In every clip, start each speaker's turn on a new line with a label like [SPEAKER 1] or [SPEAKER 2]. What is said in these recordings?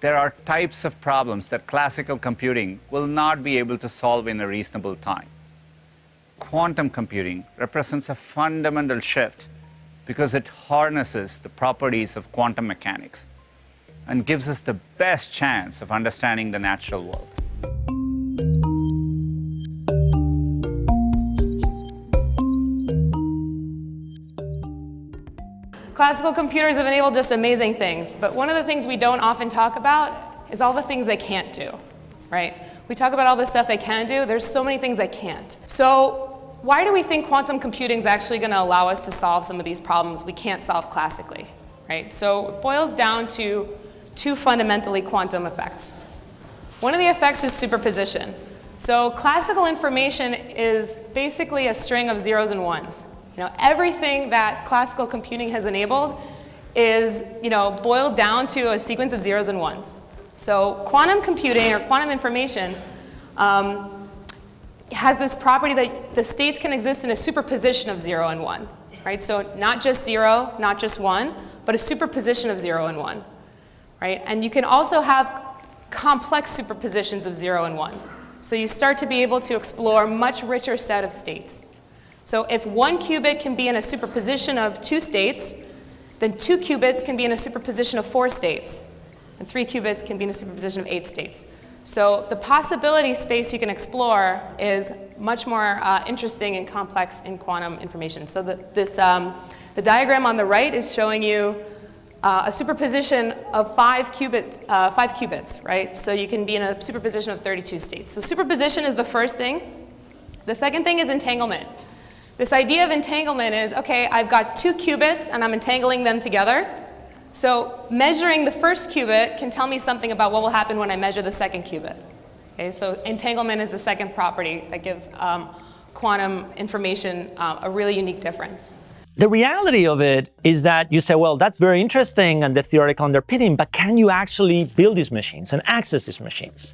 [SPEAKER 1] There are types of problems that classical computing will not be able to solve in a reasonable time. Quantum computing represents a fundamental shift because it harnesses the properties of quantum mechanics and gives us the best chance of understanding the natural world.
[SPEAKER 2] Classical computers have enabled just amazing things, but one of the things we don't often talk about is all the things they can't do, right? We talk about all the stuff they can do, there's so many things they can't. So why do we think quantum computing is actually going to allow us to solve some of these problems we can't solve classically, right? So it boils down to two fundamentally quantum effects. One of the effects is superposition. So classical information is basically a string of zeros and ones. Everything that classical computing has enabled is, boiled down to a sequence of zeros and ones. So quantum computing or quantum information has this property that the states can exist in a superposition of 0 and 1, right? So not just 0, not just 1, but a superposition of 0 and 1, right? And you can also have complex superpositions of 0 and 1. So you start to be able to explore a much richer set of states. So if 1 qubit can be in a superposition of 2 states, then 2 qubits can be in a superposition of 4 states, and 3 qubits can be in a superposition of 8 states. So the possibility space you can explore is much more interesting and complex in quantum information. So the diagram on the right is showing you a superposition of 5 qubits, right? So you can be in a superposition of 32 states. So superposition is the first thing. The second thing is entanglement. This idea of entanglement is, okay, I've got 2 qubits and I'm entangling them together. So measuring the first qubit can tell me something about what will happen when I measure the second qubit. Okay, so entanglement is the second property that gives quantum information a really unique difference.
[SPEAKER 3] The reality of it is that you say, well, that's very interesting and the theoretical underpinning, but can you actually build these machines and access these machines?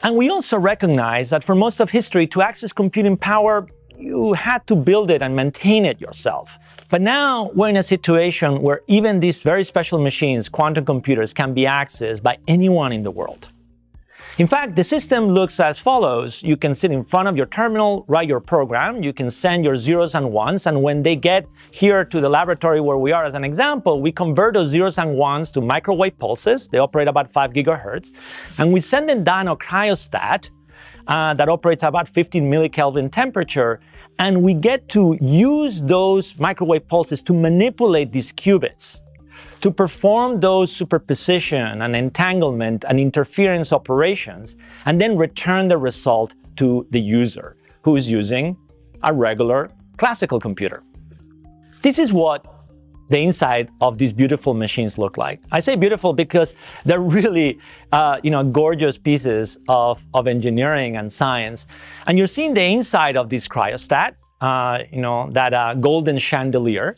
[SPEAKER 3] And we also recognize that for most of history, to access computing power, you had to build it and maintain it yourself. But now we're in a situation where even these very special machines, quantum computers, can be accessed by anyone in the world. In fact, the system looks as follows. You can sit in front of your terminal, write your program, you can send your zeros and ones, and when they get here to the laboratory where we are as an example, we convert those zeros and ones to microwave pulses. They operate about 5 gigahertz, and we send them down a cryostat that operates about 15 millikelvin temperature, and we get to use those microwave pulses to manipulate these qubits, to perform those superposition and entanglement and interference operations, and then return the result to the user, who is using a regular classical computer. This is what the inside of these beautiful machines look like. I say beautiful because they're really gorgeous pieces of engineering and science. And you're seeing the inside of this cryostat, that golden chandelier.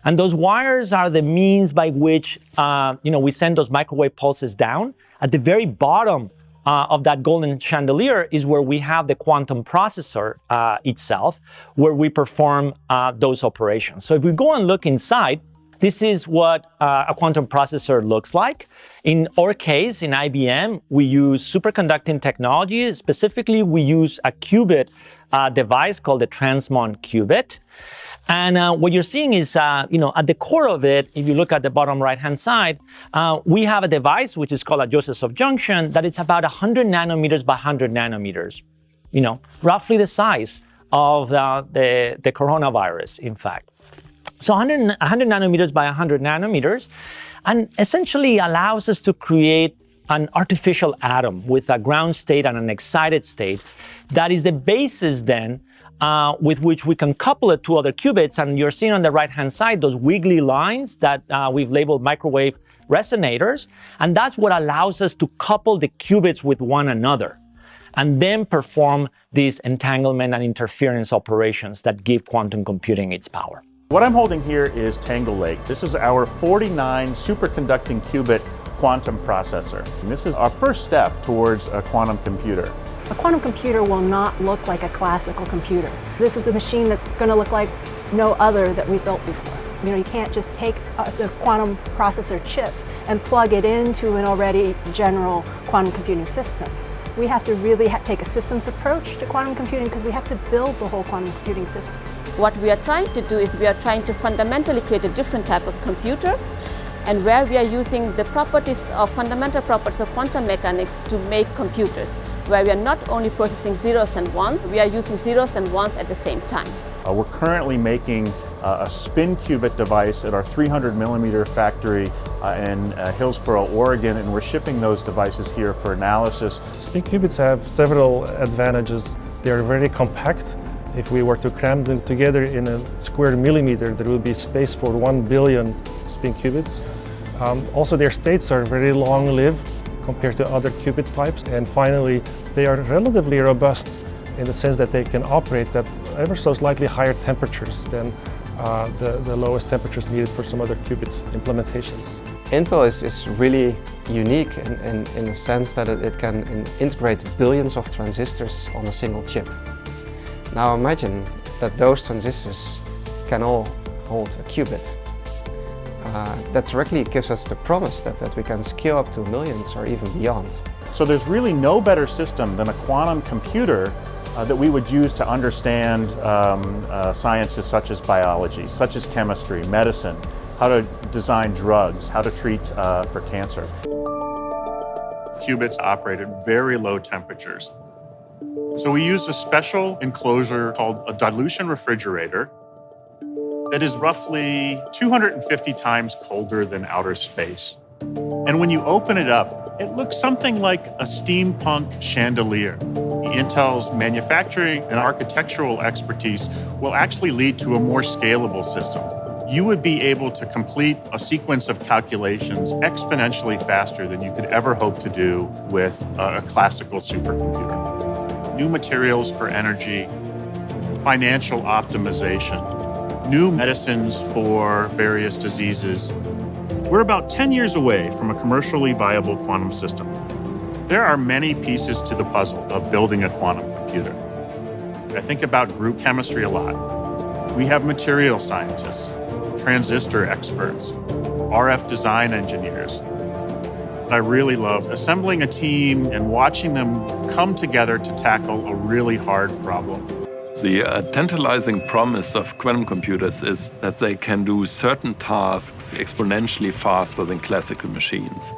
[SPEAKER 3] And those wires are the means by which we send those microwave pulses down. At the very bottom of that golden chandelier is where we have the quantum processor itself, where we perform those operations. So if we go and look inside, this is what a quantum processor looks like. In our case, in IBM, we use superconducting technology. Specifically, we use a qubit device called the transmon qubit. And what you're seeing is, at the core of it, if you look at the bottom right-hand side, we have a device which is called a Josephson junction that is about 100 nanometers by 100 nanometers, roughly the size of the coronavirus, in fact. So 100 nanometers by 100 nanometers, and essentially allows us to create an artificial atom with a ground state and an excited state that is the basis then with which we can couple it to other qubits. And you're seeing on the right-hand side those wiggly lines that we've labeled microwave resonators. And that's what allows us to couple the qubits with one another and then perform these entanglement and interference operations that give quantum computing its power.
[SPEAKER 4] What I'm holding here is Tangle Lake. This is our 49 superconducting qubit quantum processor. And this is our first step towards a quantum computer.
[SPEAKER 5] A quantum computer will not look like a classical computer. This is a machine that's going to look like no other that we've built before. You can't just take the quantum processor chip and plug it into an already general quantum computing system. We have to really take a systems approach to quantum computing because we have to build the whole quantum computing system.
[SPEAKER 6] What we are trying to do is we are trying to fundamentally create a different type of computer, and where we are using the properties of fundamental properties of quantum mechanics to make computers, where we are not only processing zeros and ones, we are using zeros and ones at the same time.
[SPEAKER 4] We're currently making a spin qubit device at our 300 millimeter factory in Hillsboro, Oregon, and we're shipping those devices here for analysis.
[SPEAKER 7] Spin qubits have several advantages. They are very compact. If we were to cram them together in a square millimeter, there would be space for 1 billion spin qubits. Also, their states are very long-lived compared to other qubit types. And finally, they are relatively robust in the sense that they can operate at ever so slightly higher temperatures than the lowest temperatures needed for some other qubit implementations.
[SPEAKER 8] Intel is really unique in the sense that it can integrate billions of transistors on a single chip. Now imagine that those transistors can all hold a qubit. That directly gives us the promise that we can scale up to millions or even beyond.
[SPEAKER 4] So there's really no better system than a quantum computer that we would use to understand sciences such as biology, such as chemistry, medicine, how to design drugs, how to treat for cancer. Qubits operate at very low temperatures. So we use a special enclosure called a dilution refrigerator that is roughly 250 times colder than outer space. And when you open it up, it looks something like a steampunk chandelier. Intel's manufacturing and architectural expertise will actually lead to a more scalable system. You would be able to complete a sequence of calculations exponentially faster than you could ever hope to do with a classical supercomputer. New materials for energy, financial optimization, new medicines for various diseases. We're about 10 years away from a commercially viable quantum system. There are many pieces to the puzzle of building a quantum computer. I think about group chemistry a lot. We have material scientists, transistor experts, RF design engineers. I really love assembling a team and watching them come together to tackle a really hard problem.
[SPEAKER 9] The tantalizing promise of quantum computers is that they can do certain tasks exponentially faster than classical machines.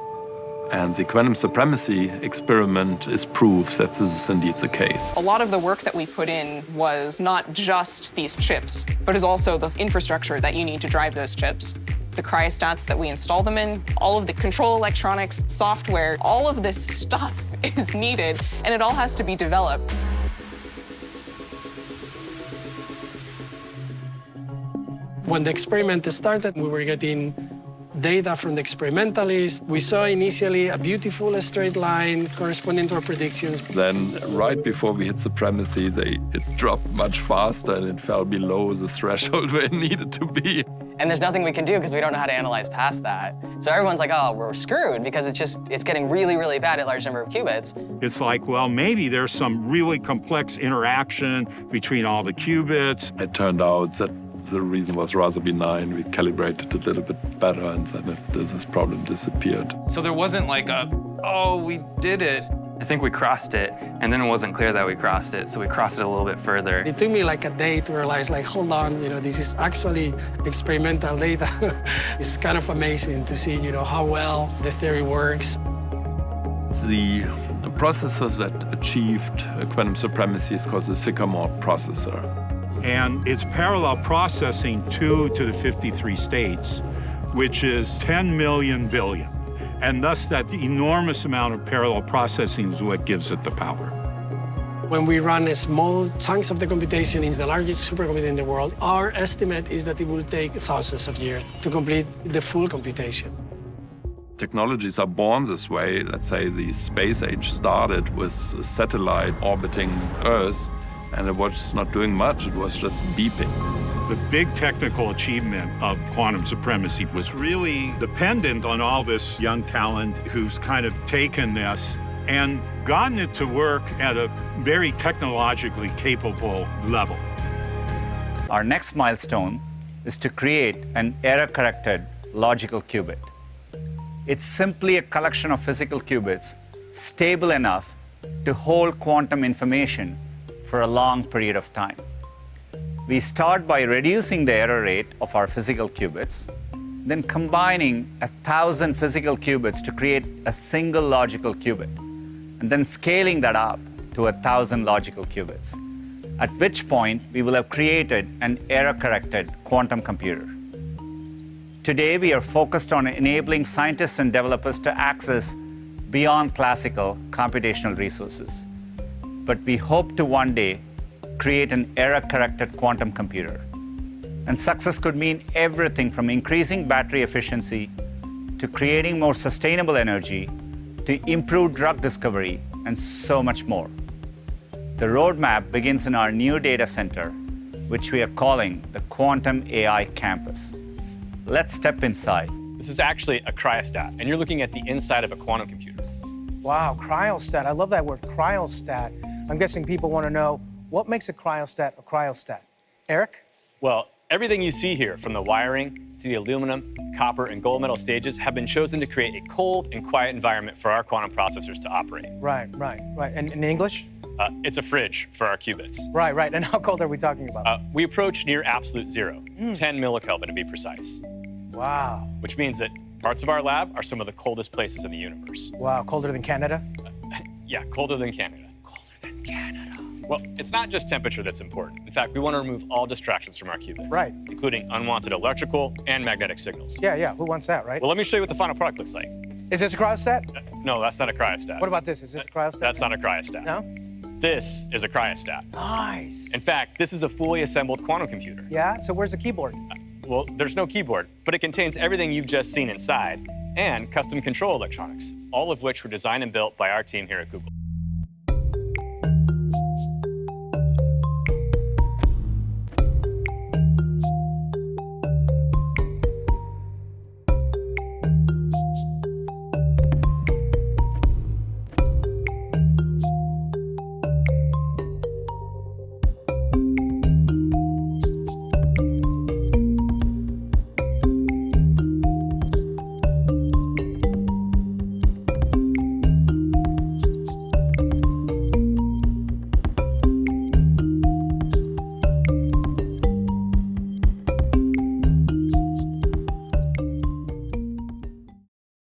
[SPEAKER 9] And the quantum supremacy experiment is proof that this is indeed the case.
[SPEAKER 10] A lot of the work that we put in was not just these chips, but is also the infrastructure that you need to drive those chips. The cryostats that we install them in, all of the control electronics, software, all of this stuff is needed, and it all has to be developed.
[SPEAKER 11] When the experiment started, we were getting data from the experimentalists. We saw initially a beautiful straight line corresponding to our predictions.
[SPEAKER 9] Then, right before we hit supremacy, it dropped much faster and it fell below the threshold where it needed to be.
[SPEAKER 12] And there's nothing we can do because we don't know how to analyze past that. So everyone's like, oh, we're screwed because it's getting really, really bad at large number of qubits.
[SPEAKER 13] It's like, well, maybe there's some really complex interaction between all the qubits.
[SPEAKER 9] It turned out that the reason was rather benign. We calibrated a little bit better and then this problem disappeared.
[SPEAKER 14] So there wasn't like oh, we did it.
[SPEAKER 15] I think we crossed it, and then it wasn't clear that we crossed it, so we crossed it a little bit further.
[SPEAKER 11] It took me like a day to realize, like, hold on, this is actually experimental data. It's kind of amazing to see, how well the theory works.
[SPEAKER 9] The processor that achieved quantum supremacy is called the Sycamore processor.
[SPEAKER 13] And it's parallel processing 2 to the 53 states, which is 10 million billion. And thus that enormous amount of parallel processing is what gives it the power.
[SPEAKER 11] When we run small chunks of the computation in the largest supercomputer in the world, our estimate is that it will take thousands of years to complete the full computation.
[SPEAKER 9] Technologies are born this way. Let's say the space age started with a satellite orbiting Earth, and it was not doing much, it was just beeping.
[SPEAKER 13] The big technical achievement of quantum supremacy was really dependent on all this young talent who's kind of taken this and gotten it to work at a very technologically capable level.
[SPEAKER 1] Our next milestone is to create an error-corrected logical qubit. It's simply a collection of physical qubits, stable enough to hold quantum information for a long period of time. We start by reducing the error rate of our physical qubits, then combining 1,000 physical qubits to create a single logical qubit, and then scaling that up to 1,000 logical qubits, at which point we will have created an error-corrected quantum computer. Today, we are focused on enabling scientists and developers to access beyond classical computational resources. But we hope to one day create an error-corrected quantum computer. And success could mean everything from increasing battery efficiency to creating more sustainable energy to improved drug discovery and so much more. The roadmap begins in our new data center, which we are calling the Quantum AI Campus. Let's step inside.
[SPEAKER 16] This is actually a cryostat, and you're looking at the inside of a quantum computer.
[SPEAKER 17] Wow, cryostat. I love that word, cryostat. I'm guessing people want to know, what makes a cryostat a cryostat? Eric?
[SPEAKER 16] Well, everything you see here, from the wiring to the aluminum, copper, and gold metal stages, have been chosen to create a cold and quiet environment for our quantum processors to operate.
[SPEAKER 17] Right. And in English?
[SPEAKER 16] It's a fridge for our qubits.
[SPEAKER 17] Right. And how cold are we talking about?
[SPEAKER 16] We approach near absolute zero, 10 millikelvin to be precise.
[SPEAKER 17] Wow.
[SPEAKER 16] Which means that parts of our lab are some of the coldest places in the universe.
[SPEAKER 17] Wow, colder than Canada?
[SPEAKER 16] Yeah, colder than Canada.
[SPEAKER 17] Colder than Canada.
[SPEAKER 16] Well, it's not just temperature that's important. In fact, we want to remove all distractions from our qubits.
[SPEAKER 17] Right.
[SPEAKER 16] Including unwanted electrical and magnetic signals.
[SPEAKER 17] Yeah, who wants that, right?
[SPEAKER 16] Well, let me show you what the final product looks like.
[SPEAKER 17] Is this a cryostat?
[SPEAKER 16] No, that's not a cryostat.
[SPEAKER 17] What about this? Is this a cryostat?
[SPEAKER 16] That's not a cryostat.
[SPEAKER 17] No?
[SPEAKER 16] This is a cryostat.
[SPEAKER 17] Nice.
[SPEAKER 16] In fact, this is a fully assembled quantum computer.
[SPEAKER 17] Yeah, so where's the keyboard?
[SPEAKER 16] Well, there's no keyboard, but it contains everything you've just seen inside and custom control electronics, all of which were designed and built by our team here at Google.